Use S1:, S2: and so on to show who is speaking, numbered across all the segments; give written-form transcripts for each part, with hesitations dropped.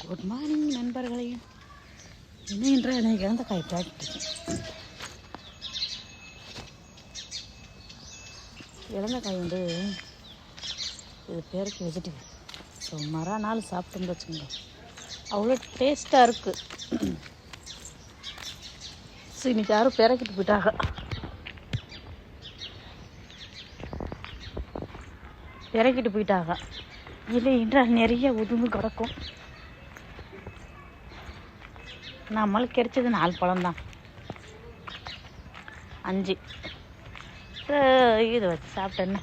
S1: Good morning நண்பர்களே. என்ன என்ற எனக்கு இழந்த காய் பிராக்டிக்கேன். இழந்த காய் வந்து இது பேருக்கு வெஜிடபிள். ஸோ மறுநாள் சாப்பிட்டு வச்சுக்கோங்க, அவ்வளோ டேஸ்ட்டாக இருக்குது. ஸோ இன்றைக்கி யாரும் பிறக்கிட்டு போயிட்டாங்க. இறக்கிட்டு போயிட்டாங்க. இல்லை என்றால் நிறைய ஒதுங்கு கிடக்கும். நம்மளுக்கு கிடைச்சது 4 பழம்தான், 5 இதை வச்சு சாப்பிட்டேன்னு.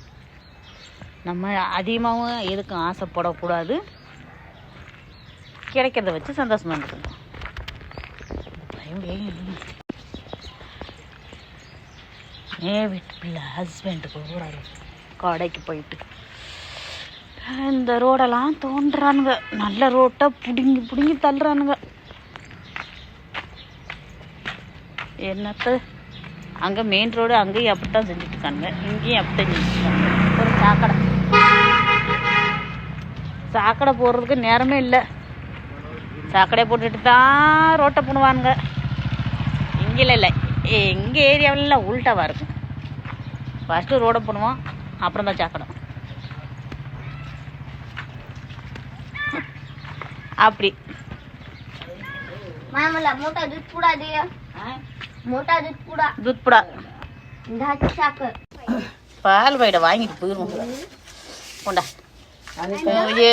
S1: நம்ம அதிகமாகவும் எதுக்கும் ஆசைப்படக்கூடாது, கிடைக்கிறத வச்சு சந்தோஷமாக இருக்கணும். வீட்டு பிள்ளை ஹஸ்பண்டுக்கு கூட கடைக்கு போயிட்டு இந்த ரோடெல்லாம் தோன்றானுங்க. நல்ல ரோட்டை பிடுங்கி தள்ளுறானுங்க. என்னத்த அங்கே மெயின் ரோடு அங்கேயும் அப்படித்தான் செஞ்சுட்டு இருக்கானுங்க, இங்கேயும் அப்படித்தான் செஞ்சுருக்காங்க. ஒரு சாக்கடை போடுறதுக்கு நேரமே இல்லை. சாக்கடை போட்டுட்டு தான் ரோட்டை பண்ணுவானுங்க. இங்கே இல்லை, எங்கள் ஏரியாவிலலாம் உள்டாவாக இருக்கும். ஃபஸ்ட்டு ரோடை பண்ணுவோம், அப்புறம் தான் சாக்கடை. அப்படி
S2: मोठा दूध पुडा दे. मोठा दूध पुडा.
S1: दूध पुडा
S2: 10 साखर.
S1: पाल बैठ வாங்கிட்டு போயிரும். कोंडा ये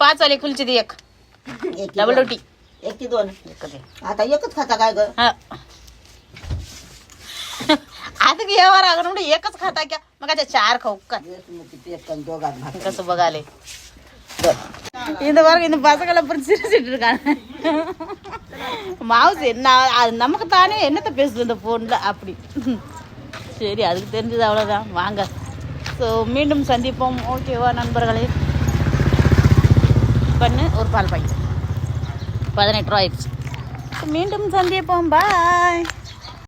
S1: 5 वाली खुलची दे. एक डबल रोटी.
S3: एक की 2. आता एकच खाता काय ग?
S1: हां आता की यावर अगं म्हणजे एकच खाता क्या? मग आता 4 खाऊ का?
S3: एक कण दोघात भात
S1: कसं बघाले. இந்த பாருங்க, இந்த பசங்களை அப்புறம் சிரிச்சிட்டு இருக்காங்க. மாவுஸ் என்ன நமக்கு தானே என்னத்தை பேசுது இந்த ஃபோனில் அப்படி. சரி, அதுக்கு தெரிஞ்சது அவ்வளோதான். வாங்க, ஸோ மீண்டும் சந்திப்போம். ஓகேவா நண்பர்களே? பண்ணு ஒரு பால் பாக்கெட் 18 ரூபா ஆயிடுச்சு. மீண்டும் சந்திப்போம். பாய்.